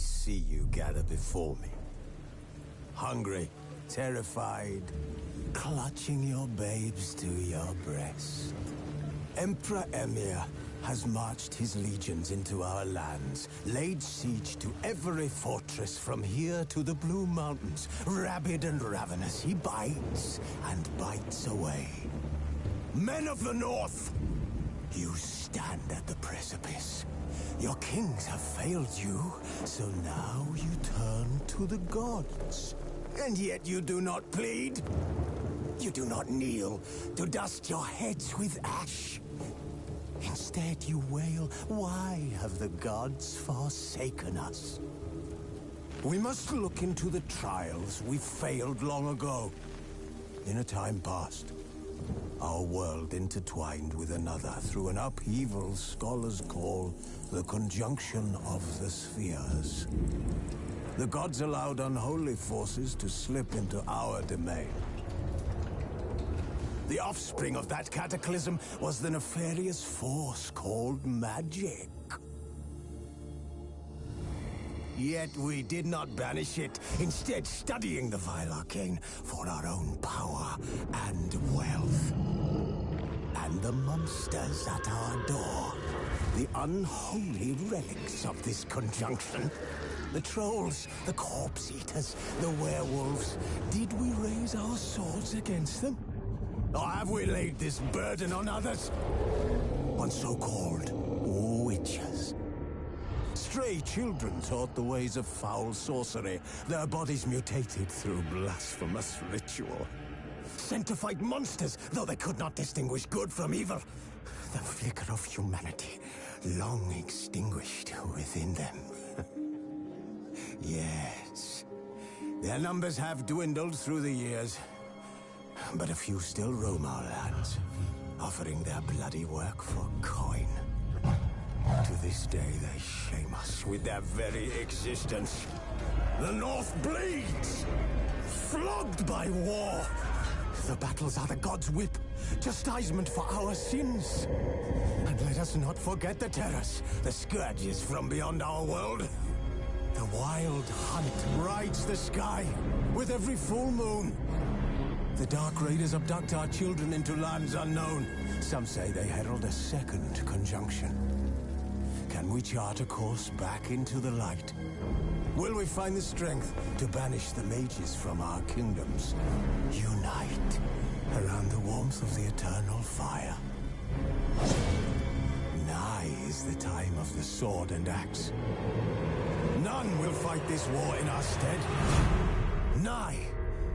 see you gather before me. Hungry, terrified, clutching your babes to your breast. Emperor Emir has marched his legions into our lands, laid siege to every fortress from here to the Blue Mountains. Rabid and ravenous, he bites and bites away. Men of the North, you stand at the precipice. Your kings have failed you, so now you turn to the gods. And yet you do not plead. You do not kneel to dust your heads with ash. Instead you wail, why have the gods forsaken us? We must look into the trials we failed long ago. In a time past, our world intertwined with another through an upheaval scholars call the conjunction of the spheres. The gods allowed unholy forces to slip into our domain. The offspring of that cataclysm was the nefarious force called magic. Yet we did not banish it, instead studying the vile arcane for our own power and wealth. And the monsters at our door, the unholy relics of this conjunction. The trolls, the corpse eaters, the werewolves. Did we raise our swords against them? Or have we laid this burden on others? On so-called witches. Stray children taught the ways of foul sorcery, their bodies mutated through blasphemous ritual. Sent to fight monsters, though they could not distinguish good from evil. The flicker of humanity, long extinguished within them. Yes, their numbers have dwindled through the years. But a few still roam our lands, offering their bloody work for coin. To this day, they shame us with their very existence. The North bleeds, flogged by war. The battles are the gods' whip, chastisement for our sins. And let us not forget the terrors, the scourges from beyond our world. The wild hunt rides the sky with every full moon. The Dark Raiders abduct our children into lands unknown. Some say they herald a second conjunction. Can we chart a course back into the light? Will we find the strength to banish the mages from our kingdoms? Unite around the warmth of the eternal fire. Nigh is the time of the sword and axe. None will fight this war in our stead. Nigh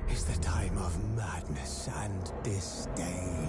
is the time of madness and disdain.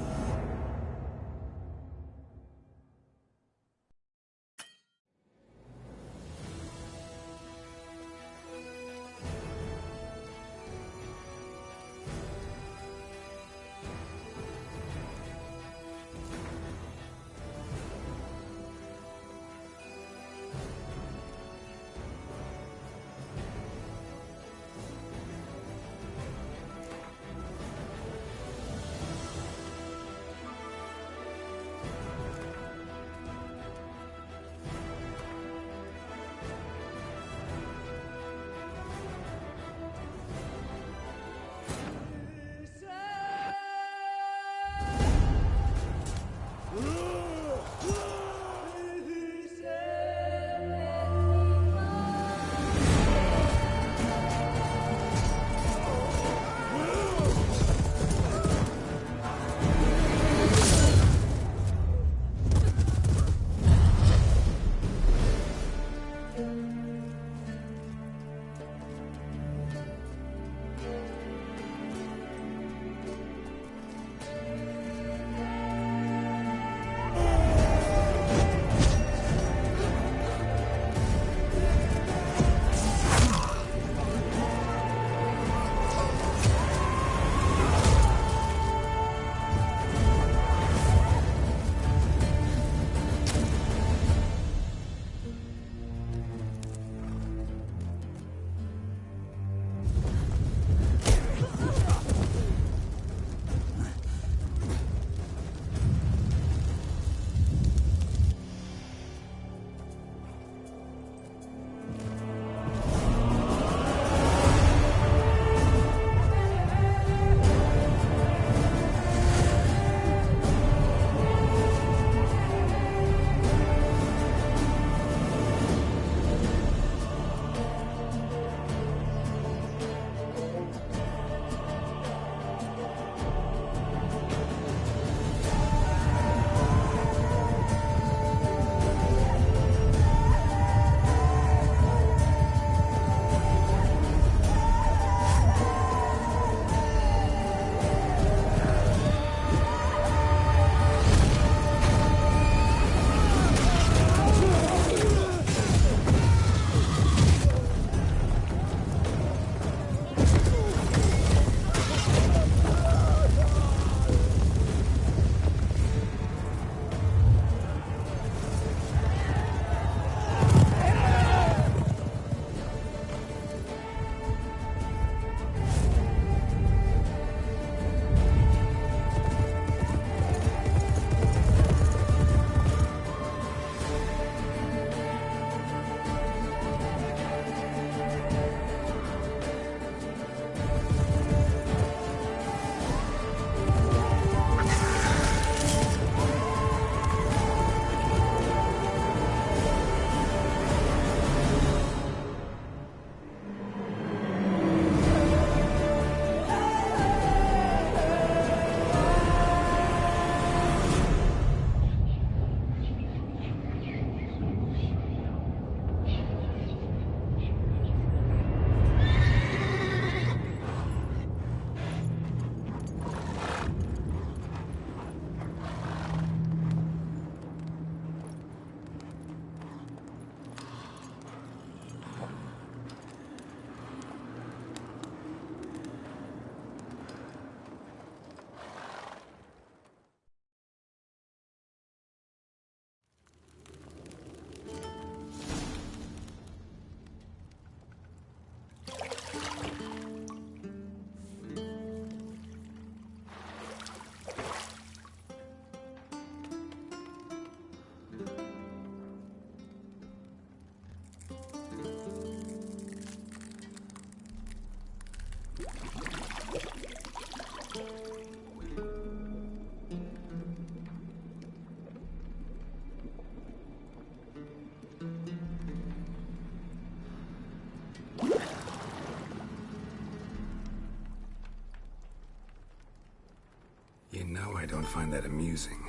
don't find that amusing.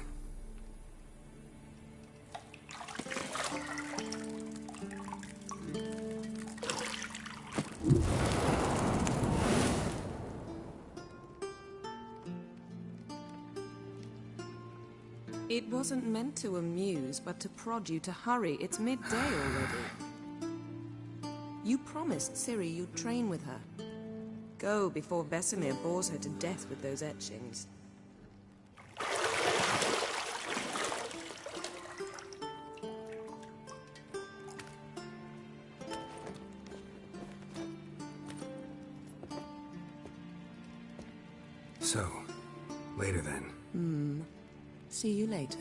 It wasn't meant to amuse, but to prod you to hurry. It's midday already. You promised Ciri you'd train with her. Go before Vesemir bores her to death with those etchings. So, later then. See you later.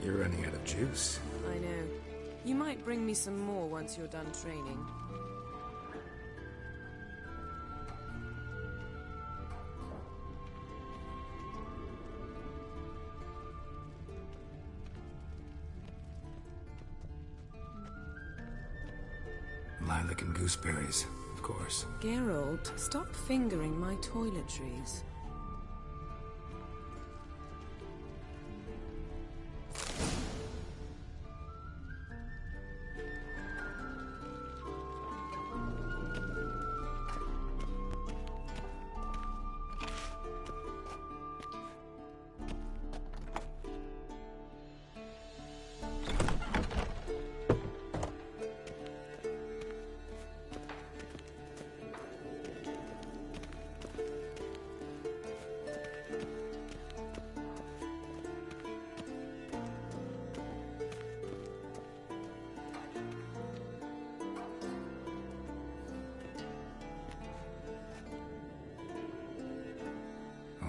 You're running out of juice. I know. You might bring me some more once you're done training. Lilac and gooseberries, of course. Geralt, stop fingering my toiletries.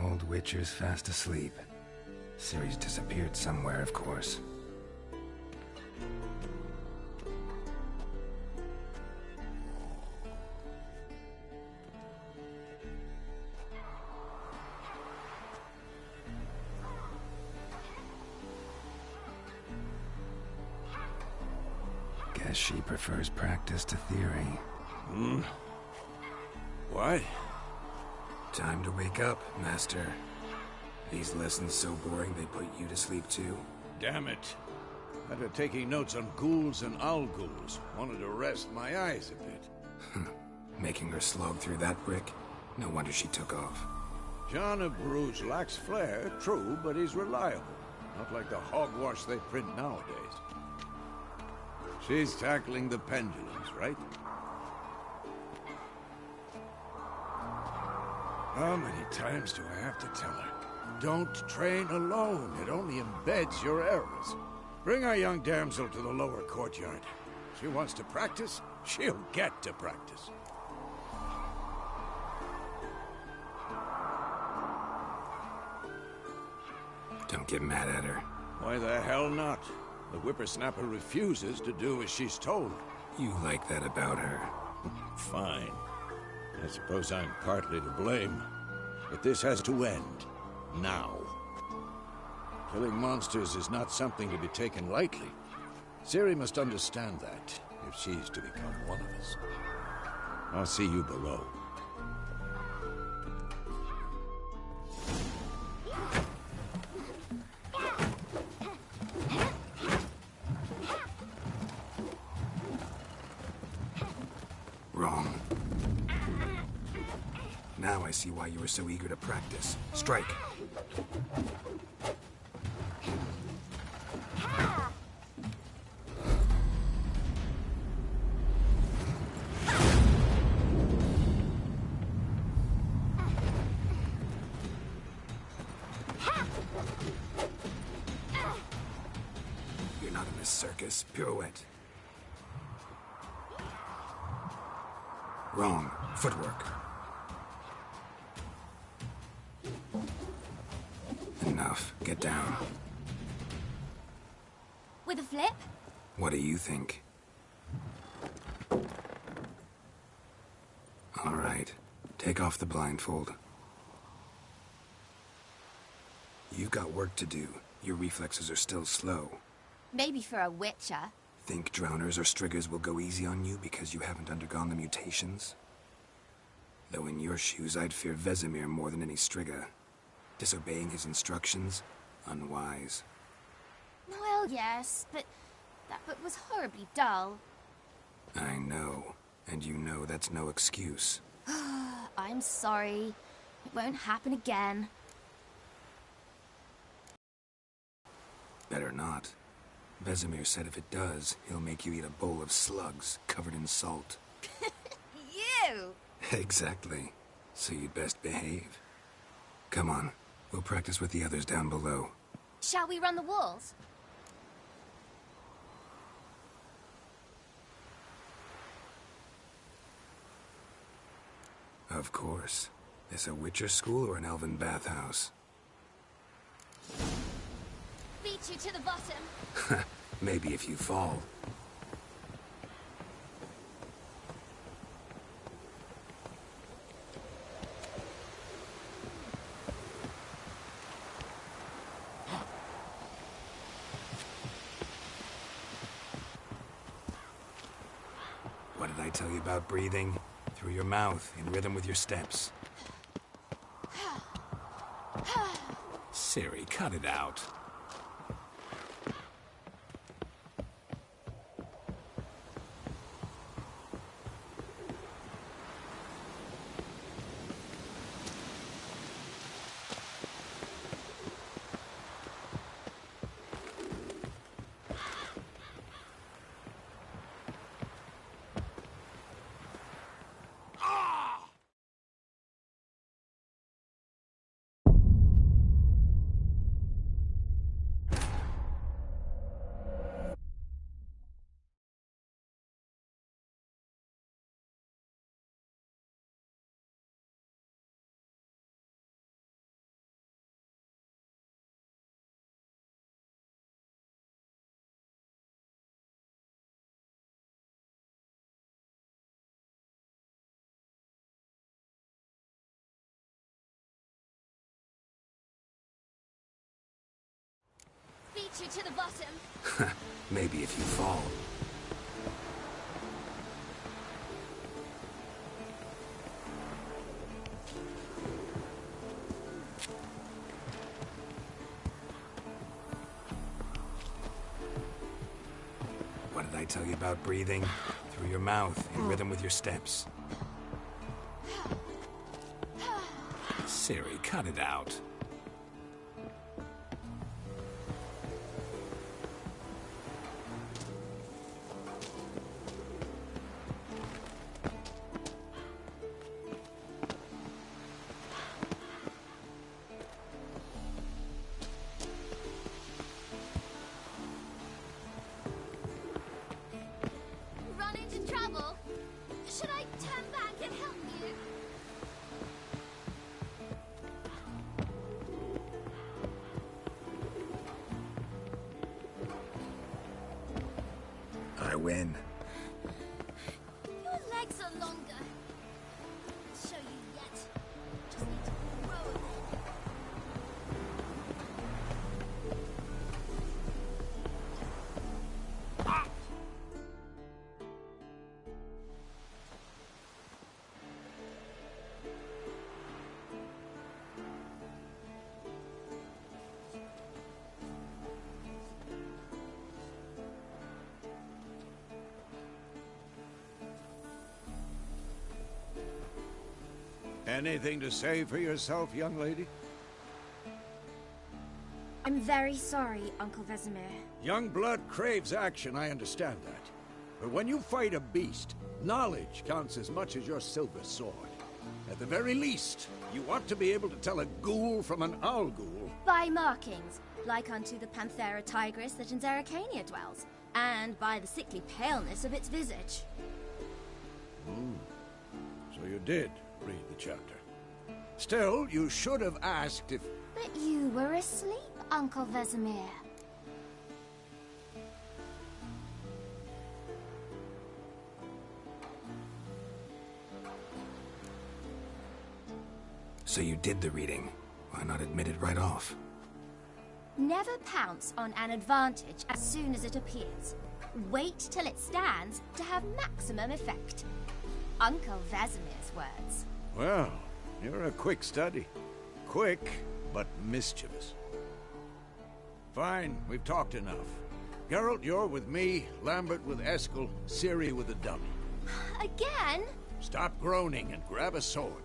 Old Witcher's fast asleep. Ciri's disappeared somewhere, of course. Guess she prefers practice to theory. What? Time to wake up, Master. These lessons so boring they put you to sleep too? Damn it. After taking notes on ghouls and owl ghouls, wanted to rest my eyes a bit. Making her slog through that brick? No wonder she took off. John of Bruges lacks flair, true, but he's reliable. Not like the hogwash they print nowadays. She's tackling the pendulums, right? How many times do I have to tell her? Don't train alone. It only embeds your errors. Bring our young damsel to the lower courtyard. She wants to practice, she'll get to practice. Don't get mad at her. Why the hell not? The whippersnapper refuses to do as she's told. You like that about her. Fine. I suppose I'm partly to blame. But this has to end. Now. Killing monsters is not something to be taken lightly. Ciri must understand that, if she's to become one of us. I'll see you below. Wrong. Now I see why you were so eager to practice. Strike. You're not in this circus. Pirouette. Wrong. Footwork. Enough. Get down. With a flip? What do you think? All right. Take off the blindfold. You've got work to do. Your reflexes are still slow. Maybe for a witcher. Think drowners or striggers will go easy on you because you haven't undergone the mutations? Though in your shoes, I'd fear Vesemir more than any strigger. Disobeying his instructions? Unwise. Well, yes, but that book was horribly dull. I know. And you know that's no excuse. I'm sorry. It won't happen again. Better not. Vesemir said if it does, he'll make you eat a bowl of slugs covered in salt. You! Exactly. So you'd best behave. Come on. We'll practice with the others down below. Shall we run the walls? Of course. This a Witcher school or an elven bathhouse? Beat you to the bottom. Maybe if you fall. What did I tell you about breathing? Through your mouth, in rhythm with your steps. Ciri, cut it out. Beat you to the bottom. Maybe if you fall. What did I tell you about breathing? Through your mouth, in rhythm with your steps. Ciri, cut it out. Run into trouble? Should I turn back and help you? I win. Your legs are longer. I'll show you yet. Just need to grow a bit. Anything to say for yourself, young lady? I'm very sorry, Uncle Vesemir. Young blood craves action, I understand that. But when you fight a beast, knowledge counts as much as your silver sword. At the very least, you ought to be able to tell a ghoul from an owl ghoul. By markings, like unto the Panthera tigris that in Zerrikania dwells, and by the sickly paleness of its visage. So you did read the chapter. Still, you should have asked if... But you were asleep, Uncle Vesemir. So you did the reading. Why not admit it right off? Never pounce on an advantage as soon as it appears. Wait till it stands to have maximum effect. Uncle Vesemir's words. Well, you're a quick study. Quick, but mischievous. Fine, we've talked enough. Geralt, you're with me, Lambert with Eskel, Ciri with the dummy. Again? Stop groaning and grab a sword.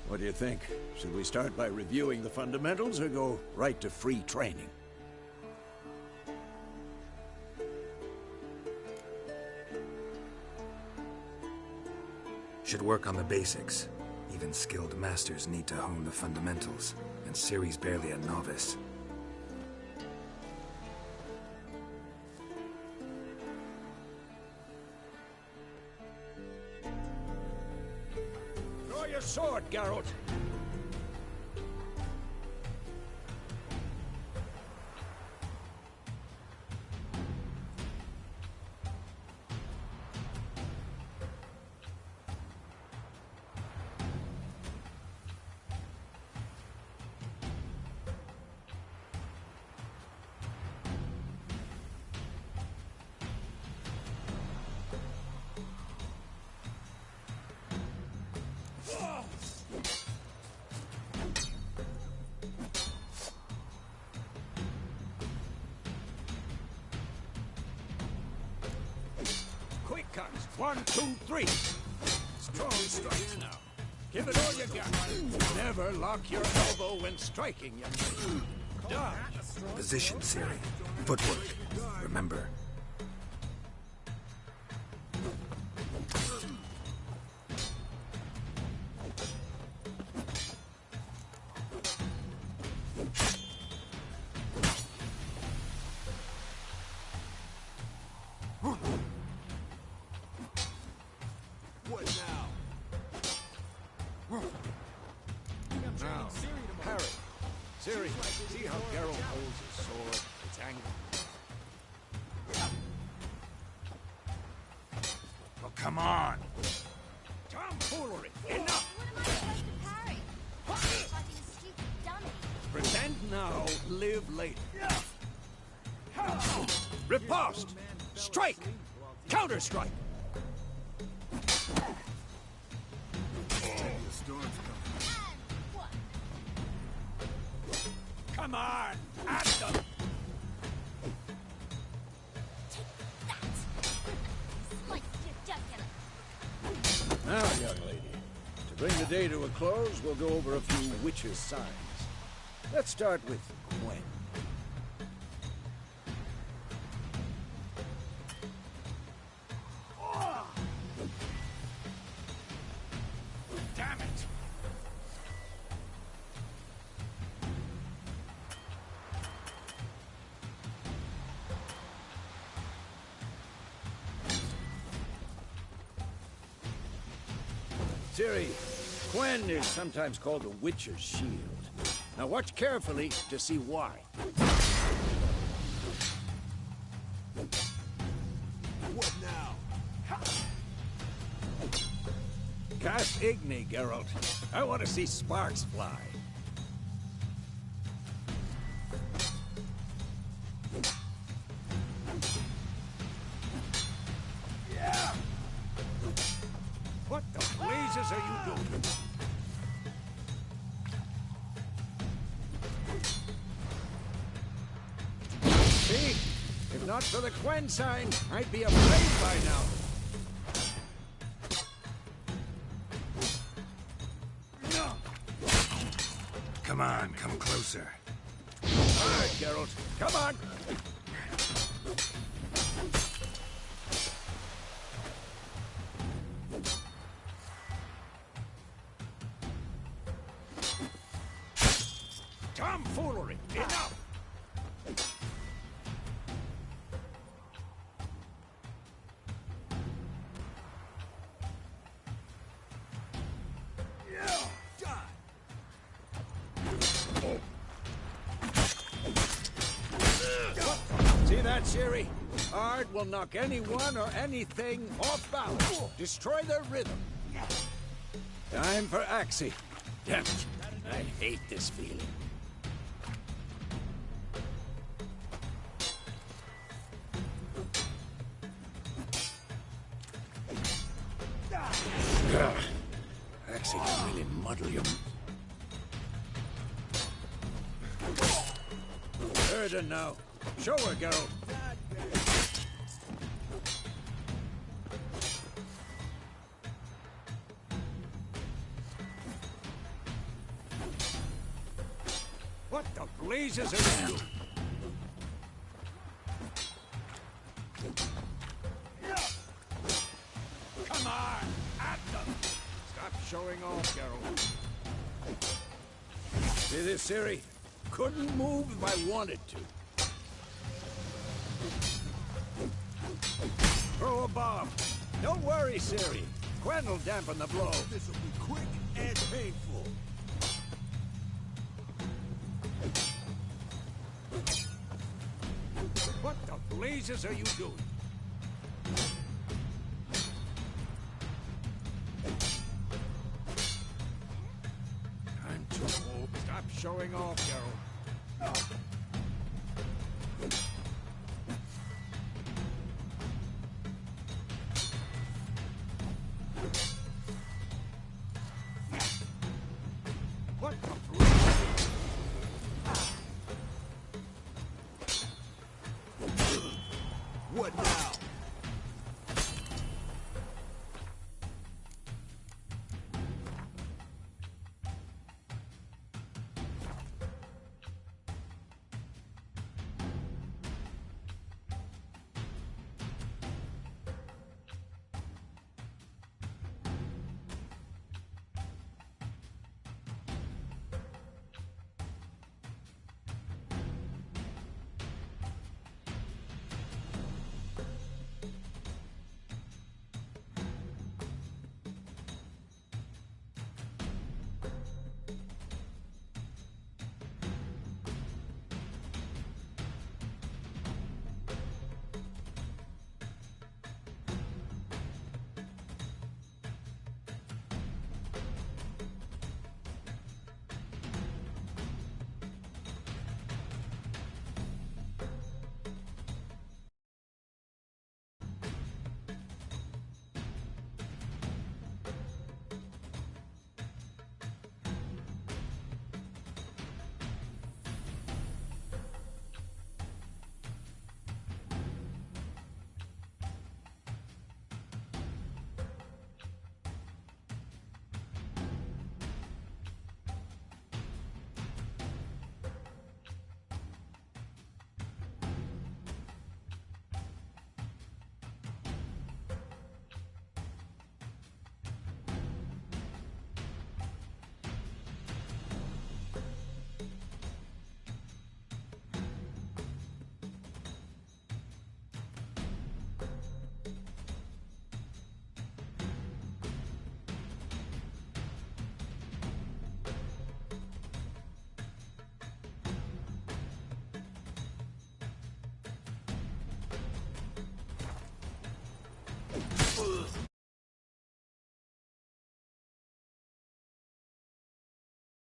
What do you think? Should we start by reviewing the fundamentals or go right to free training? Should work on the basics. Even skilled masters need to hone the fundamentals, and Ciri's barely a novice. Draw your sword, Geralt! Quick cuts. 1, 2, 3. Strong strikes now. Give it all you got. Never lock your elbow when striking, young man. Dodge. Position, Ciri. Footwork. Remember. What now? Now, parry. Ciri, see how Geralt holds his sword? It's angry. Oh, come on! Tomfoolery! Enough! What am I supposed to parry? Fighting a stupid dummy. Pretend now, live later. Riposte! Strike! Counter-strike! What? Come on! At them! Slice your jugular. Now, young lady, to bring the day to a close, we'll go over a few witches' signs. Let's start with Gwen. Damn it! Ciri, Gwen is sometimes called the Witcher's Shield. Now watch carefully to see why. What now? Cast Igni, Geralt. I want to see sparks fly. Yeah! What the blazes are you doing? See? If not for the Quen sign, I'd be afraid by now. Come closer. All right, Geralt. Come on. Tomfoolery. Enough. See that, Ciri? Art will knock anyone or anything off balance. Destroy their rhythm. Time for Axie. Damn it. I hate this feeling. Axie can really muddle you. Burden now. Show her, Geralt. What the blazes are you? Come on, at them! Stop showing off, Geralt. See this, Ciri? Couldn't move if I wanted to. Throw a bomb. Don't worry, Ciri. Gwen will dampen the blow. This'll be quick and painful. What the blazes are you doing? I'm too old. Stop showing off, Geralt. What the blazes? What?